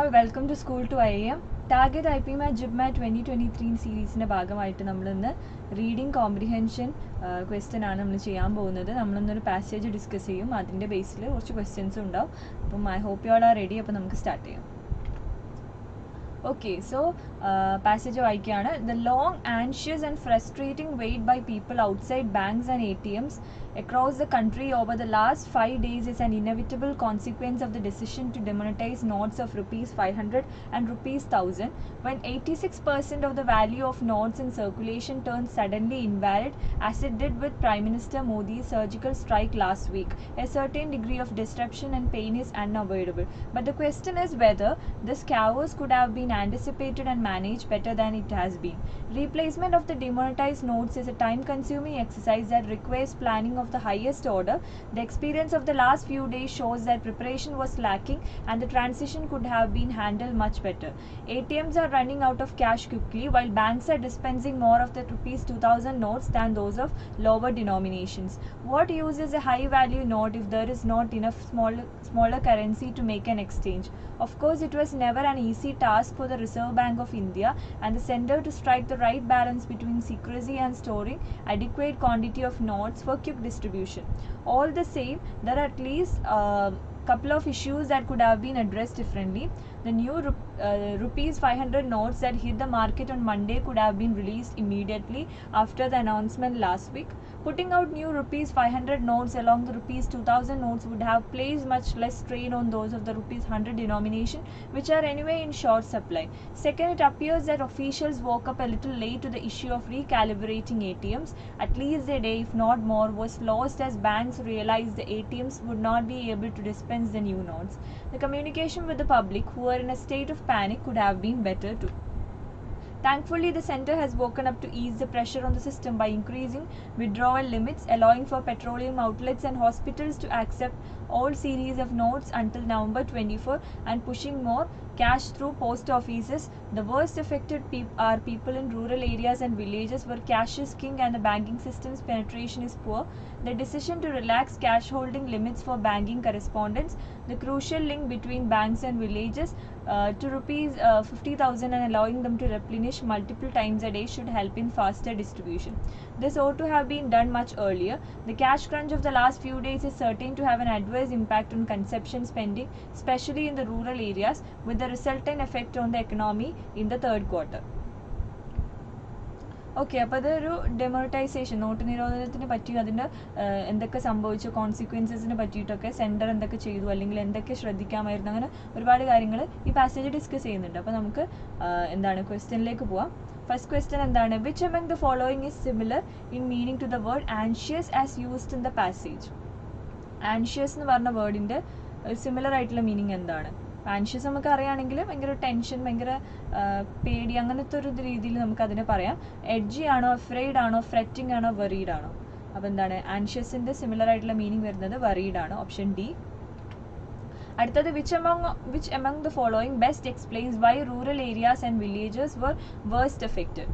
all, welcome to School to IIM. Target IPMAT JIPMAT 2023 സീരീസിൻ്റെ ഭാഗമായിട്ട് നമ്മളിന്ന് reading comprehension question ആണ് നമ്മൾ ചെയ്യാൻ പോകുന്നത്. നമ്മളിന്നൊരു പാസേജ് ഡിസ്കസ് ചെയ്യും. അതിൻ്റെ ബേസിൽ കുറച്ച് ക്വസ്റ്റ്യൻസും ഉണ്ടാവും. അപ്പം I hope you all are ready. അപ്പോൾ നമുക്ക് സ്റ്റാർട്ട് ചെയ്യാം. Okay, so passage വായിക്കുകയാണ്. The long, anxious and frustrating wait by people outside banks and ATMs across the country over the last 5 days is an inevitable consequence of the decision to demonetize notes of rupees 500 and rupees 1000 when 86% of the value of notes in circulation turned suddenly invalid, as it did with Prime Minister Modi's surgical strike last week. A certain degree of disruption and pain is unavoidable, but the question is whether this chaos could have been anticipated and managed better than it has been. Replacement of the demonetized notes is a time-consuming exercise that requires planning of the highest order. The experience of the last few days shows that preparation was lacking and the transition could have been handled much better. ATMs are running out of cash quickly, while banks are dispensing more of the rupees 2000 notes than those of lower denominations. What use is a high-value note if there is not enough smaller currency to make an exchange? Of course, it was never an easy task for the Reserve Bank of India and the Centre to strike the right balance between secrecy and storing adequate quantity of notes for quick distribution. All the same, there are at least couple of issues that could have been addressed differently. The new rupees 500 notes that hit the market on Monday could have been released immediately after the announcement last week. Putting out new rupees 500 notes along the rupees 2000 notes would have placed much less strain on those of the rupees 100 denomination, which are anyway in short supply. Second, it appears that officials woke up a little late to the issue of recalibrating ATMs. At least a day, if not more, was lost as banks realized the ATMs would not be able to dispense the new notes. The communication with the public, who were in a state of panic, could have been better too. Thankfully, the centre has woken up to ease the pressure on the system by increasing withdrawal limits, allowing for petroleum outlets and hospitals to accept all series of notes until November 24 and pushing more cash through post offices. The worst affected are people in rural areas and villages where cash is king and the banking system's penetration is poor. The decision to relax cash holding limits for banking correspondents, the crucial link between banks and villages, to rupees 50,000 and allowing them to replenish multiple times a day should help in faster distribution. This ought to have been done much earlier. The cash crunch of the last few days is certain to have an adverse impact on consumption spending, especially in the rural areas, with the resultant effect on the economy in the third quarter. Okay, അപ്പോൾ അതൊരു ഡെമോണിറ്റൈസേഷൻ, not നിരോധനത്തിന് പറ്റി അതിൻ്റെ എന്തൊക്കെ സംഭവിച്ചു, കോൺസിക്വൻസസിനെ പറ്റിയിട്ടൊക്കെ centre എന്തൊക്കെ ചെയ്തു, അല്ലെങ്കിൽ എന്തൊക്കെ ശ്രദ്ധിക്കാമായിരുന്നു, അങ്ങനെ ഒരുപാട് കാര്യങ്ങൾ ഈ പാസേജ് ഡിസ്കസ് ചെയ്യുന്നുണ്ട്. അപ്പോൾ നമുക്ക് എന്താണ് ക്വസ്റ്റ്യനിലേക്ക് പോവാം. ഫസ്റ്റ് ക്വസ്റ്റ്യൻ എന്താണ്? Which among the following is similar in meaning to the word anxious as used in the passage? Anxious എന്ന് പറഞ്ഞ വേർഡിൻ്റെ സിമിലർ ആയിട്ടുള്ള മീനിങ് എന്താണ്? ആൻഷ്യസ് നമുക്ക് അറിയുകയാണെങ്കിൽ ഭയങ്കര ടെൻഷൻ, ഭയങ്കര പേടി, അങ്ങനത്തെ ഒരു രീതിയിൽ നമുക്ക് അതിനെ പറയാം. എഡ്ജി ആണോ, അഫ്രെയ്ഡ് ആണോ, ഫ്രെറ്റിംഗ് ആണോ, വറീഡ് ആണോ? അപ്പോൾ എന്താണ് ആൻഷ്യസിൻ്റെ സിമിലർ ആയിട്ടുള്ള മീനിങ് വരുന്നത് വറീഡ് ആണ്, ഓപ്ഷൻ ഡി. അടുത്തത് which among the following best explains why rural areas and villages were worst affected?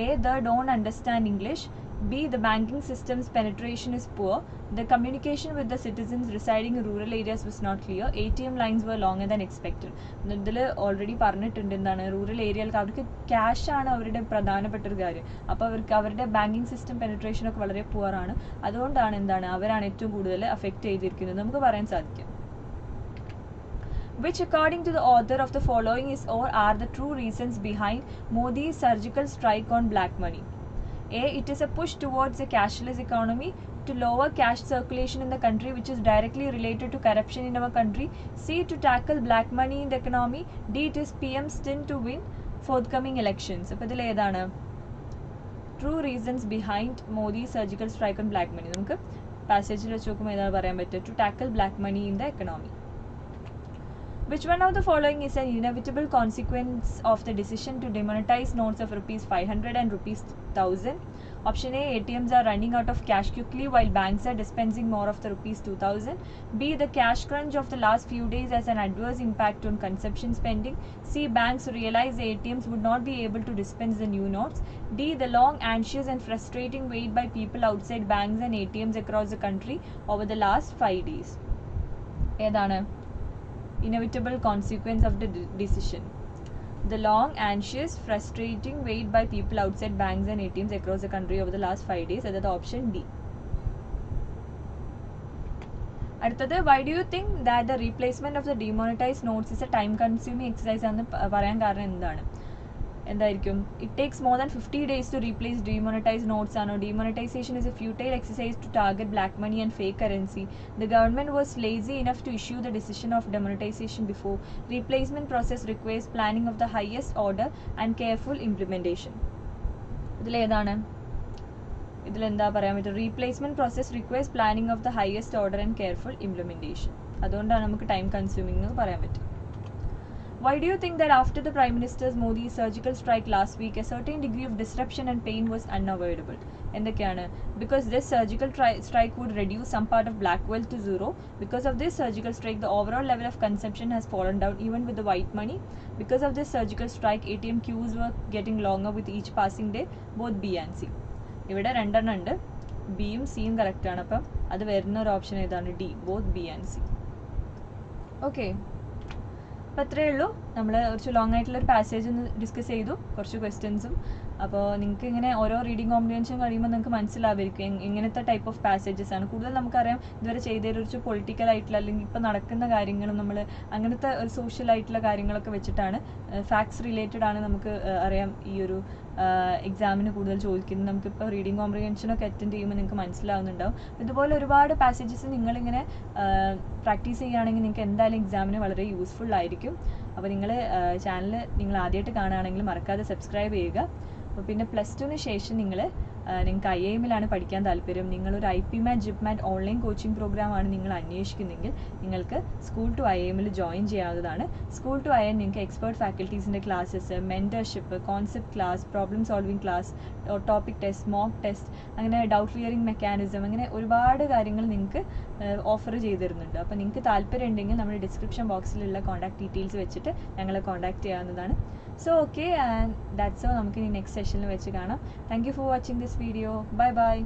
A, they don't understand English. B, the banking system's penetration is poor. The communication with the citizens residing in rural areas was not clear. ATM lines were longer than expected. ഇതിൽ already പറഞ്ഞിട്ടുണ്ട് എന്താണ്, rural ഏരിയകൾക്ക് അവർക്ക് ക്യാഷാണ് അവരുടെ പ്രധാനപ്പെട്ട ഒരു കാര്യം. അപ്പോൾ അവർക്ക് അവരുടെ ബാങ്കിങ് സിസ്റ്റം പെനട്രേഷനൊക്കെ വളരെ പുവറാണ്. അതുകൊണ്ടാണ് എന്താണ് അവരാണ് ഏറ്റവും കൂടുതൽ അഫക്റ്റ് ചെയ്തിരിക്കുന്നത് നമുക്ക് പറയാൻ സാധിക്കും. Which according to the author of the following is or are the true reasons behind Modi's surgical strike on black money? A, it is a push towards a cashless economy to lower cash circulation in the country, which is directly related to corruption in our country. C, to tackle black money in the economy. D, it is PM's stint to win forthcoming elections. അപ്പോൾ ഇതിൽ ഏതാണ് true reasons behind Modi surgical strike on black money? നമുക്ക് പാസേജിൽ വെച്ച് നോക്കുമ്പോൾ ഏതാണ് പറയാൻ പറ്റുക? To tackle black money in the economy. Which one of the following is an inevitable consequence of the decision to demonetize notes of rupees 500 and rupees 1000? Option A, ATMs are running out of cash quickly while banks are dispensing more of the rupees 2000. B, the cash crunch of the last few days has an adverse impact on consumption spending. C, banks realize the ATMs would not be able to dispense the new notes. D, the long, anxious and frustrating wait by people outside banks and ATMs across the country over the last 5 days. ഏതാണ്? inevitable consequence of the decision. The long, anxious, frustrating wait by people outside banks and ATMs across the country over the last 5 days. That is option D. അടുത്തത്, why do you think that the replacement of the demonetized notes is a time consuming exercise എന്ന് പറയാൻ കാരണം എന്താണ്? എന്തായിരിക്കും? It takes more than 50 days to replace demonetized notes ആണോ? Demonetization is a futile exercise to target black money and fake currency. The government was lazy enough to issue the decision of demonetization before. Replacement process requires planning of the highest order and careful implementation. ഇതിലേതാണ്? ഇതിലെന്താ പറയാൻ പറ്റുക? Replacement process requires planning of the highest order and careful implementation. അതുകൊണ്ടാണ് നമുക്ക് time consuming എന്ന് പറയാൻ പറ്റും. Why do you think that after the Prime Minister Modi's surgical strike last week, a certain degree of disruption and pain was unavoidable? എന്തൊക്കെയാണ്? Because this surgical strike would reduce some part of black wealth to zero. Because of this surgical strike, the overall level of consumption has fallen down even with the white money. Because of this surgical strike, ATM queues were getting longer with each passing day. Both B and C. ഇവിടെ രണ്ടെണ്ണം ഉണ്ട്. ബിയും സിയും കറക്റ്റാണ്. അപ്പം അത് വരുന്ന ഒരു ഓപ്ഷൻ ഏതാണ്? D, both B and C. Okay, അപ്പോൾ അത്രയേ ഉള്ളൂ. നമ്മൾ കുറച്ച് ലോങ് ആയിട്ടുള്ളൊരു പാസേജ് ഒന്ന് ഡിസ്കസ് ചെയ്തു, കുറച്ച് ക്വസ്റ്റ്യൻസും. അപ്പോൾ നിങ്ങൾക്ക് ഇങ്ങനെ ഓരോ റീഡിങ് കോമ്പ്രിഹെൻഷൻ കഴിയുമ്പോൾ നിങ്ങൾക്ക് മനസ്സിലാവുമായിരിക്കും എങ്ങനത്തെ ടൈപ്പ് ഓഫ് പാസേജസ് ആണ്. കൂടുതൽ നമുക്കറിയാം ഇതുവരെ ചെയ്തതിൽ കുറച്ച് പൊളിറ്റിക്കൽ ആയിട്ടുള്ള അല്ലെങ്കിൽ ഇപ്പോൾ നടക്കുന്ന കാര്യങ്ങളും നമ്മൾ അങ്ങനത്തെ ഒരു സോഷ്യൽ ആയിട്ടുള്ള കാര്യങ്ങളൊക്കെ വെച്ചിട്ടാണ്, ഫാക്ട്സ് റിലേറ്റഡ് ആണ് നമുക്ക് അറിയാം ഈ ഒരു എക്സാമിന് കൂടുതൽ ചോദിക്കുന്നത്. നമുക്കിപ്പോൾ റീഡിങ് കോമ്പ്രിഹെൻഷനൊക്കെ അറ്റൻഡ് ചെയ്യുമ്പോൾ നിങ്ങൾക്ക് മനസ്സിലാവുന്നുണ്ടാവും. ഇതുപോലെ ഒരുപാട് പാസേജസ് നിങ്ങളിങ്ങനെ പ്രാക്ടീസ് ചെയ്യുകയാണെങ്കിൽ നിങ്ങൾക്ക് എന്തായാലും എക്സാമിന് വളരെ യൂസ്ഫുൾ ആയിരിക്കും. അപ്പോൾ നിങ്ങൾ ചാനൽ നിങ്ങൾ ആദ്യമായിട്ട് കാണുകയാണെങ്കിൽ മറക്കാതെ സബ്സ്ക്രൈബ് ചെയ്യുക. അപ്പോൾ പിന്നെ +2 ശേഷം നിങ്ങൾക്ക് IIM പഠിക്കാൻ താല്പര്യം, നിങ്ങളൊരു IPMAT JIPMAT ഓൺലൈൻ കോച്ചിങ് പ്രോഗ്രാമാണ് നിങ്ങൾ അന്വേഷിക്കുന്നെങ്കിൽ നിങ്ങൾക്ക് സ്കൂൾ ടു IIM ജോയിൻ ചെയ്യാവുന്നതാണ്. സ്കൂൾ ടു IIM നിങ്ങൾക്ക് എക്സ്പേർട്ട് ഫാക്കൽറ്റീസിൻ്റെ classes, mentorship, concept class, problem solving class, topic test, mock test, അങ്ങനെ ഡൗട്ട് ക്ലിയറിംഗ് മെക്കാനിസം, അങ്ങനെ ഒരുപാട് കാര്യങ്ങൾ നിങ്ങൾക്ക് ഓഫർ ചെയ്ത് തരുന്നുണ്ട്. അപ്പോൾ നിങ്ങൾക്ക് താല്പര്യം ഉണ്ടെങ്കിൽ നമ്മുടെ ഡിസ്ക്രിപ്ഷൻ ബോക്സിലുള്ള കോൺടാക്ട് ഡീറ്റെയിൽസ് വെച്ചിട്ട് ഞങ്ങളെ കോൺടാക്ട് ചെയ്യാവുന്നതാണ്. So okay, and that's all. നമുക്ക് ഇനി നെക്സ്റ്റ് സെഷനിൽ വെച്ച് കാണാം. Thank you for watching this video. Bye bye.